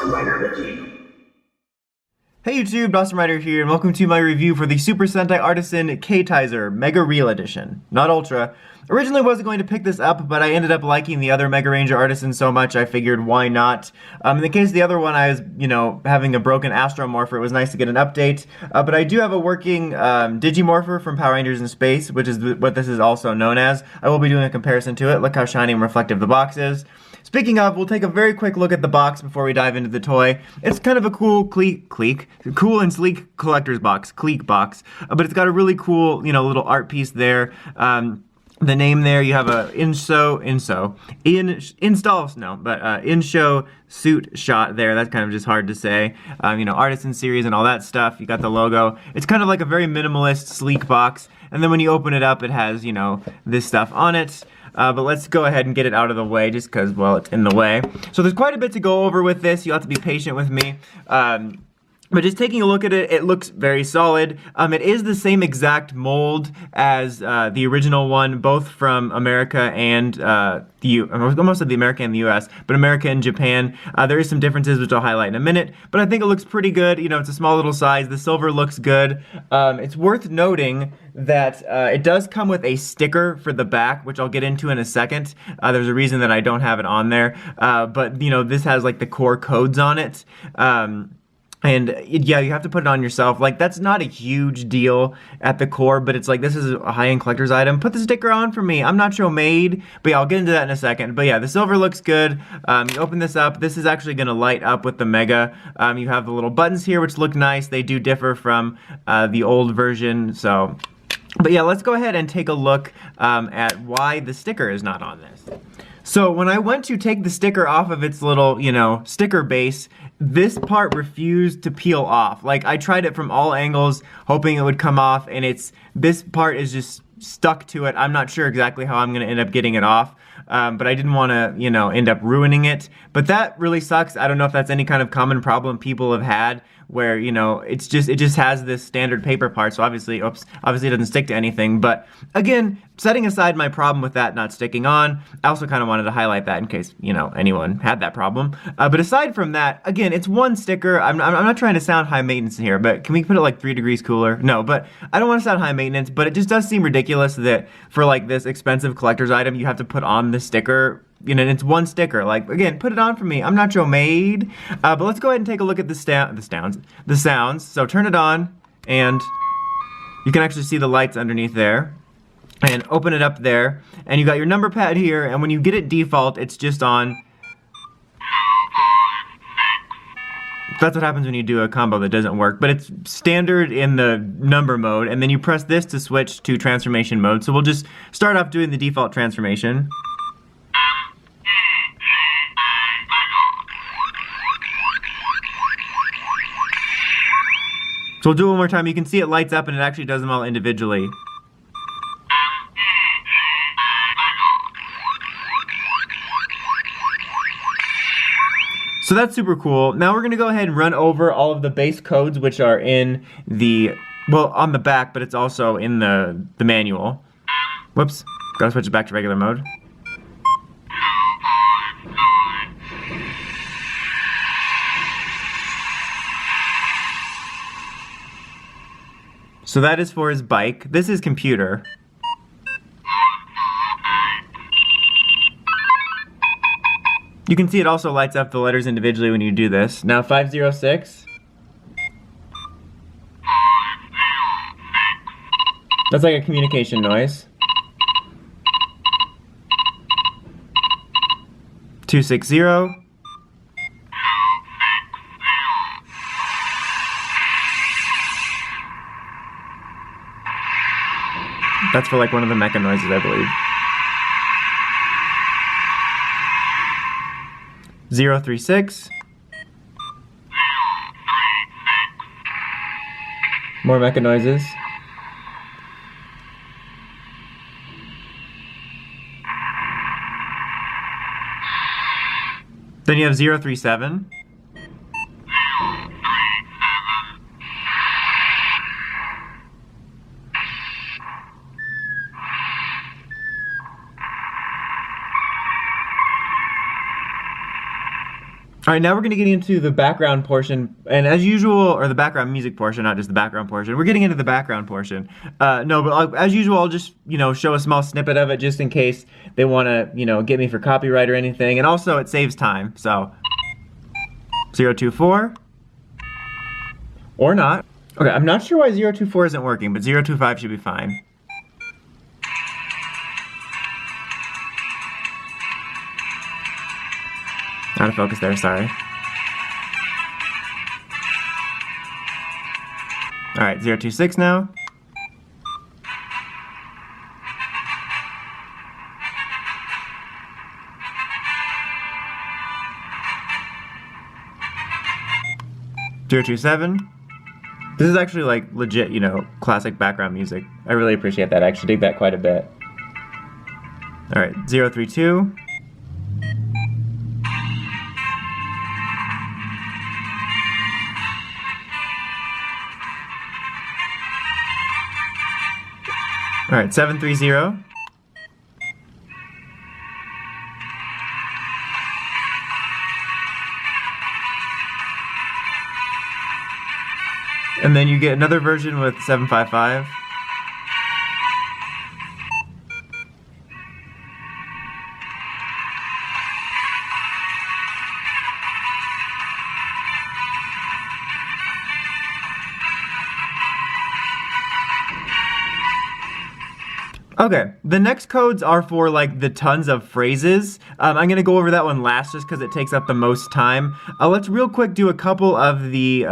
Hey YouTube, Dawson Rider here, and welcome to my review for the Super Sentai Artisan Keitaizer Megareal Edition. Not Ultra. Originally wasn't going to pick this up, but I ended up liking the other Mega Ranger Artisan so much I figured why not. In the case of the other one, I was, having a broken Astromorpher. It was nice to get an update. But I do have a working Digimorpher from Power Rangers in Space, which is what this is also known as. I will be doing a comparison to it. Look how shiny and reflective the box is. Speaking of, we'll take a very quick look at the box before we dive into the toy. It's kind of a cool cool and sleek collector's box, box, but it's got a really cool, little art piece there. The name there, you have a in-show suit shot there. That's kind of just hard to say. Artisan series and all that stuff. You got the logo. It's kind of like a very minimalist, sleek box. And then when you open it up, it has, this stuff on it. But let's go ahead and get it out of the way just because, well, it's in the way. So there's quite a bit to go over with this. You'll have to be patient with me. But just taking a look at it, it looks very solid. It is the same exact mold as the original one, both from America and most of the America and the US, but America and Japan. There is some differences, which I'll highlight in a minute, but I think it looks pretty good. It's a small little size. The silver looks good. It's worth noting that it does come with a sticker for the back, which I'll get into in a second. There's a reason that I don't have it on there, but this has like the core codes on it. And yeah, you have to put it on yourself. Like, that's not a huge deal at the core, but it's like, this is a high-end collector's item. Put the sticker on for me. I'm not made, but yeah, I'll get into that in a second. But yeah, the silver looks good. You open this up. This is actually going to light up with the Mega. You have the little buttons here, which look nice. They do differ from the old version, so... But yeah, let's go ahead and take a look at why the sticker is not on this. So when I went to take the sticker off of its little, sticker base, this part refused to peel off. Like, I tried it from all angles, hoping it would come off, and this part is just stuck to it. I'm not sure exactly how I'm going to end up getting it off, but I didn't want to, end up ruining it. But that really sucks. I don't know if that's any kind of common problem people have had, where, it just has this standard paper part, so obviously it doesn't stick to anything. But again, setting aside my problem with that not sticking on, I also kind of wanted to highlight that in case, anyone had that problem. But aside from that, again, it's one sticker. I'm not trying to sound high maintenance here, but can we put it like 3 degrees cooler? No, but I don't want to sound high maintenance, but it just does seem ridiculous that for like this expensive collector's item, you have to put on the sticker. And it's one sticker. Like, again, put it on for me. I'm not made. But let's go ahead and take a look at the sounds. So turn it on, and you can actually see the lights underneath there. And open it up there, and you got your number pad here, and when you get it default, it's just on. That's what happens when you do a combo that doesn't work, but it's standard in the number mode, and then you press this to switch to transformation mode. So we'll just start off doing the default transformation. So we'll do it one more time. You can see it lights up, and it actually does them all individually. So that's super cool. Now we're gonna go ahead and run over all of the base codes, which are in on the back, but it's also in the manual. Whoops, gotta switch it back to regular mode. So that is for his bike. This is computer. You can see it also lights up the letters individually when you do this. Now 506. That's like a communication noise. 260. That's for like one of the mecha noises, I believe. 036. More mecha noises. Then you have 037. Alright, now we're going to get into the background portion, and as usual, or the background music portion, not just the background portion, we're getting into the background portion. No, but as usual, I'll just, show a small snippet of it just in case they want to, get me for copyright or anything, and also it saves time, so 024, or not. Okay, I'm not sure why 024 isn't working, but 025 should be fine. Out of focus there, sorry. Alright, 026 now. Zero 227. This is actually like legit, classic background music. I really appreciate that. I actually dig that quite a bit. Alright, 032. Alright, 730. And then you get another version with 755. Okay, the next codes are for like the tons of phrases. I'm gonna go over that one last just because it takes up the most time. Let's real quick do a couple of the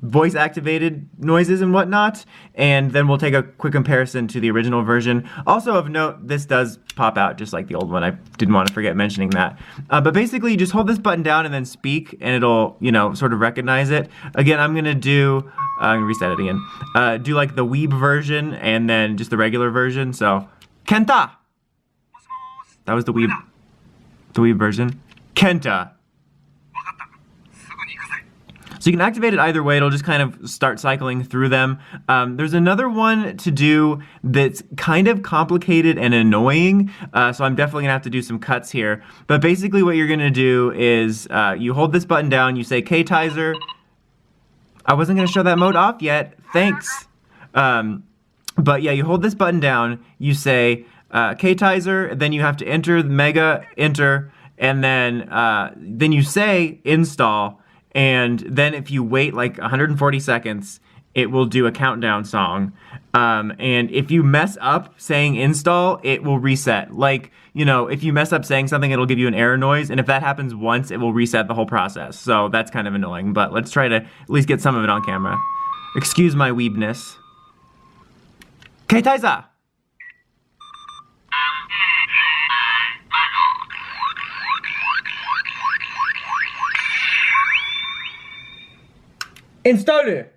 voice activated noises and whatnot, and then we'll take a quick comparison to the original version. Also of note, this does pop out just like the old one. I didn't want to forget mentioning that. But basically, you just hold this button down and then speak, and it'll, sort of recognize it. Again, I'm gonna do, I'm gonna reset it again. Do like the weeb version and then just the regular version. So, Kenta! That was the weeb version. Kenta! So you can activate it either way, it'll just kind of start cycling through them. There's another one to do that's kind of complicated and annoying, so I'm definitely gonna have to do some cuts here. But basically what you're gonna do is, you hold this button down, you say Keitaizer. I wasn't gonna show that mode off yet, thanks. But yeah, you hold this button down, you say Keitaizer, then you have to enter the Mega, enter, and then you say install. And then if you wait like 140 seconds, it will do a countdown song. And if you mess up saying install, it will reset. Like, if you mess up saying something, it'll give you an error noise. And if that happens once, it will reset the whole process. So that's kind of annoying, but let's try to at least get some of it on camera. Excuse my weebness. Keitaizer! Install it!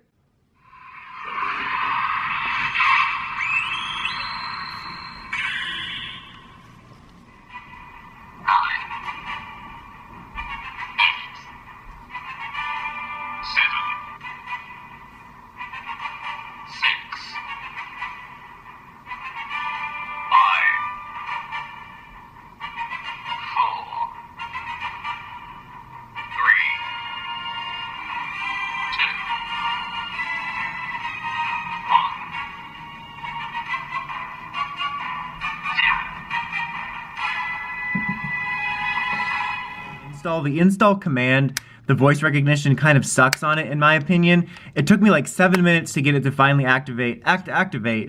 The install command, the voice recognition kind of sucks on it in my opinion. It took me like 7 minutes to get it to finally activate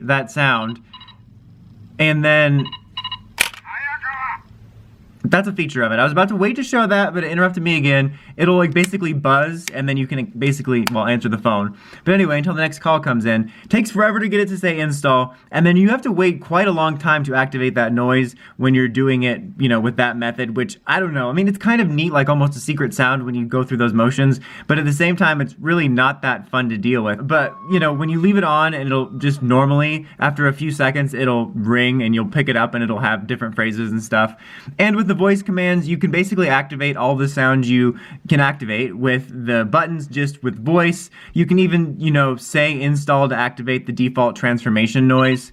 that sound. And then that's a feature of it. I was about to wait to show that, but it interrupted me again. It'll like basically buzz, and then you can basically, answer the phone. But anyway, until the next call comes in. It takes forever to get it to say install, and then you have to wait quite a long time to activate that noise when you're doing it, with that method, which, I don't know. I mean, it's kind of neat, like almost a secret sound when you go through those motions, but at the same time, it's really not that fun to deal with. But, when you leave it on, and it'll just normally, after a few seconds, it'll ring, and you'll pick it up, and it'll have different phrases and stuff. And with the voice commands, you can basically activate all the sounds you can activate with the buttons, just with voice. You can even, say install to activate the default transformation noise.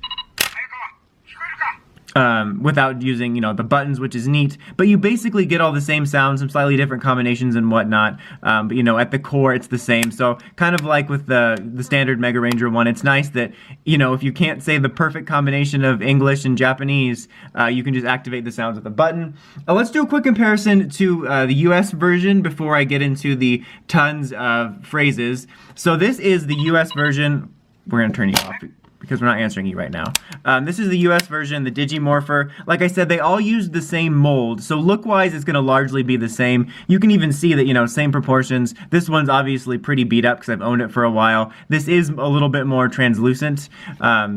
without using, you know, the buttons, which is neat. But you basically get all the same sounds, some slightly different combinations and whatnot. But, you know, at the core, it's the same. So kind of like with the standard Mega Ranger one, it's nice that, you know, if you can't say the perfect combination of English and Japanese, you can just activate the sounds with a button. Let's do a quick comparison to the US version before I get into the tons of phrases. So this is the US version. We're going to turn you off because we're not answering you right now. This is the US version, the Digimorpher. Like I said, they all use the same mold, so look-wise, it's going to largely be the same. You can even see that, you know, same proportions. This one's obviously pretty beat up because I've owned it for a while. This is a little bit more translucent, but,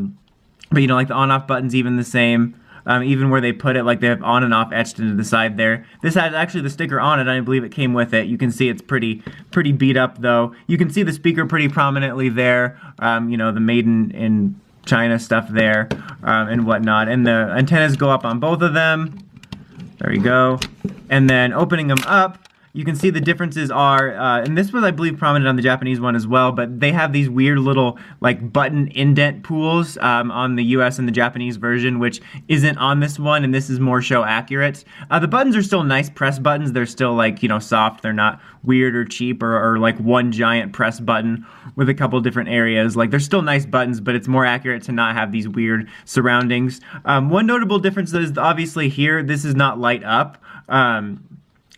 you know, like the on-off button's even the same. Even where they put it, like they have on and off etched into the side there. This has actually the sticker on it, and I believe it came with it. You can see it's pretty beat up, though. You can see the speaker pretty prominently there. You know, the made in China stuff there, and whatnot. And the antennas go up on both of them. There we go. And then opening them up, you can see the differences are, and this was, I believe, prominent on the Japanese one as well, but they have these weird little, like, button indent pools on the US and the Japanese version, which isn't on this one, and this is more show accurate. The buttons are still nice press buttons. They're still, like, you know, soft. They're not weird or cheap or like one giant press button with a couple different areas. Like, they're still nice buttons, but it's more accurate to not have these weird surroundings. One notable difference is obviously here, this is not light up.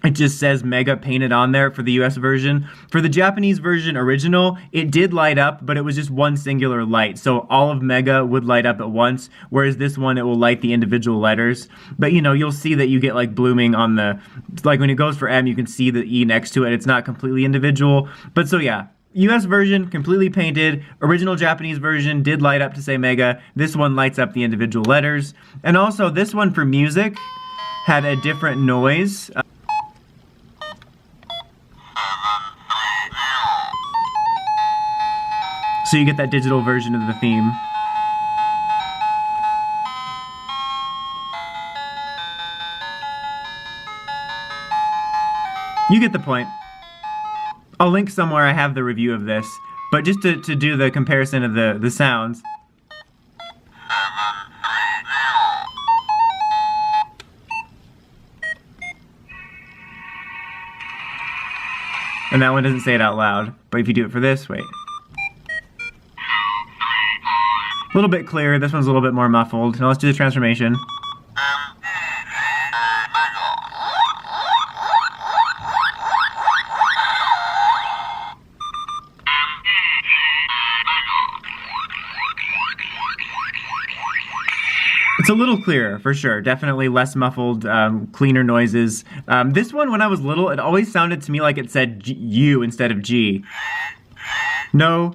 It just says Mega painted on there for the US version. For the Japanese version original, it did light up, but it was just one singular light. So all of Mega would light up at once, whereas this one, it will light the individual letters. But, you know, you'll see that you get, like, blooming on the, like, when it goes for M, you can see the E next to it. It's not completely individual. But so, yeah. US version, completely painted. Original Japanese version did light up to say Mega. This one lights up the individual letters. And also, this one for music had a different noise. So you get that digital version of the theme. You get the point. I'll link somewhere I have the review of this, but just to do the comparison of the sounds. And that one doesn't say it out loud, but if you do it for this, wait. A little bit clearer, this one's a little bit more muffled. Now let's do the transformation. It's a little clearer, for sure. Definitely less muffled, cleaner noises. This one, when I was little, it always sounded to me like it said U instead of G. No?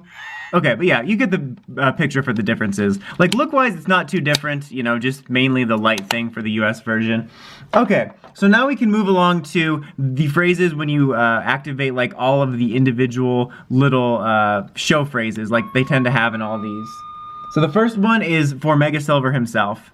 Okay, but yeah, you get the picture for the differences. Like, look-wise, it's not too different, you know, just mainly the light thing for the US version. Okay, so now we can move along to the phrases when you activate, like, all of the individual little show phrases, like they tend to have in all these. So the first one is for Mega Silver himself.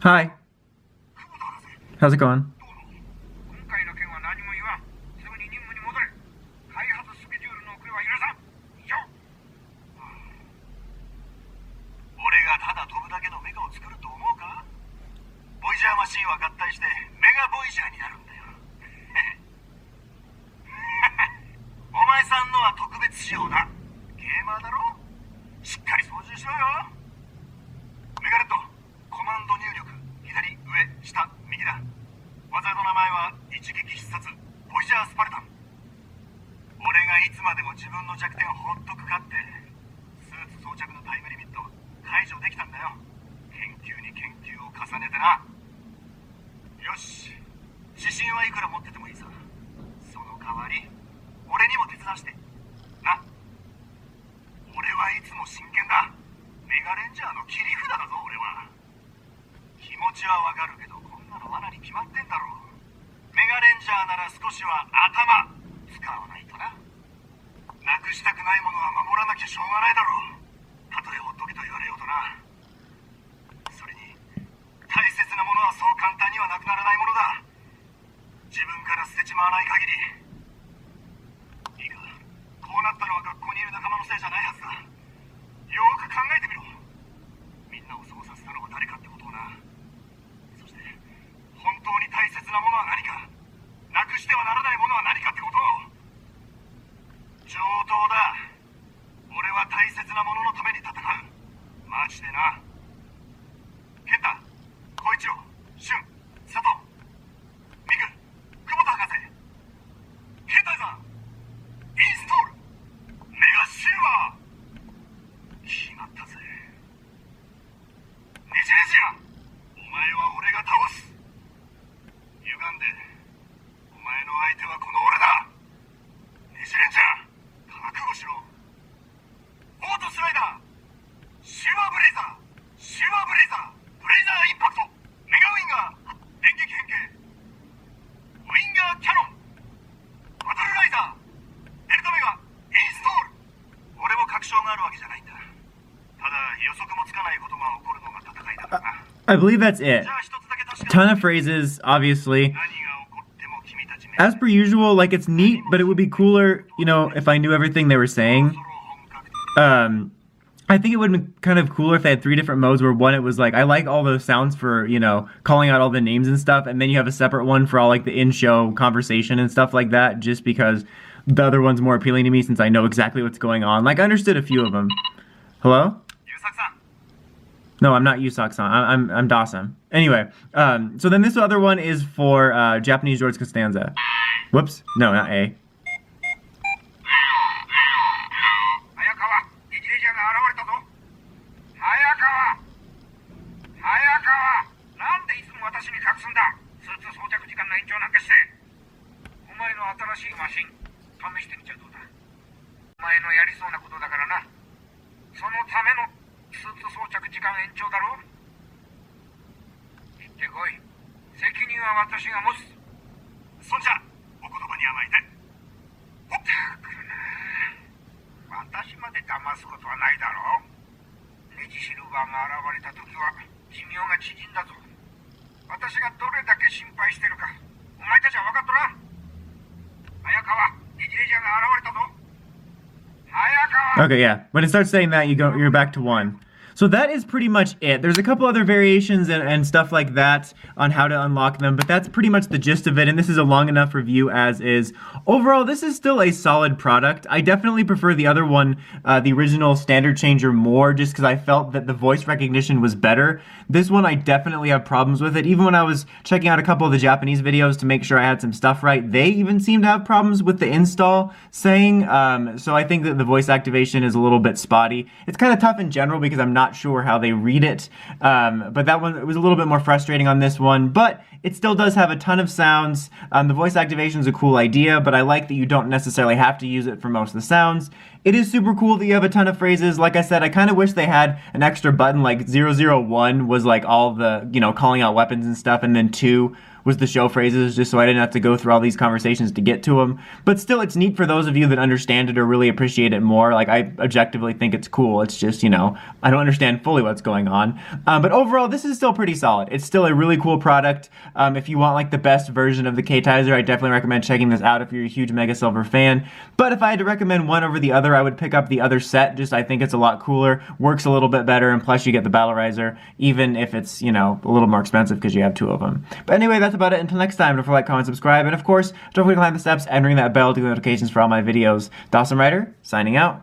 Hi. How's it going? I believe that's it. Ton of phrases, obviously. As per usual, like, it's neat, but it would be cooler, you know, if I knew everything they were saying. I think it would have been kind of cooler if they had 3 different modes where one, it was like, I like all those sounds for, you know, calling out all the names and stuff, and then you have a separate one for all, like, the in-show conversation and stuff like that, just because the other one's more appealing to me since I know exactly what's going on. Like, I understood a few of them. Hello? No, I'm not Yusak-san. I'm Dawson. Anyway, so then this other one is for Japanese George Costanza. Whoops. No, not A. Okay, yeah. When it starts saying that, you're back to 1. So that is pretty much it. There's a couple other variations and stuff like that on how to unlock them, but that's pretty much the gist of it, and this is a long enough review as is. Overall, this is still a solid product. I definitely prefer the other one, the original Standard Changer, more, just because I felt that the voice recognition was better. This one, I definitely have problems with it. Even when I was checking out a couple of the Japanese videos to make sure I had some stuff right, they even seem to have problems with the install saying, so I think that the voice activation is a little bit spotty. It's kind of tough in general because I'm not sure how they read it, but that one, it was a little bit more frustrating on this one, but it still does have a ton of sounds. The voice activation is a cool idea, but I like that you don't necessarily have to use it for most of the sounds. It is super cool that you have a ton of phrases. Like I said, I kind of wish they had an extra button, like 001 was like all the, calling out weapons and stuff, and then 2 was the show phrases, just so I didn't have to go through all these conversations to get to them. But still, it's neat for those of you that understand it or really appreciate it more. Like, I objectively think it's cool. It's just, I don't understand fully what's going on. But overall, this is still pretty solid. It's still a really cool product. If you want, like, the best version of the Keitaizer, I definitely recommend checking this out if you're a huge Mega Silver fan. But if I had to recommend one over the other, I would pick up the other set. Just, I think it's a lot cooler, works a little bit better, and plus you get the Battlerizer, even if it's, a little more expensive because you have 2 of them. But anyway, that's about it. Until next time, don't forget to like, comment, subscribe, and of course, don't forget to climb the steps and ring that bell to get notifications for all my videos. Dawson Ryder, signing out.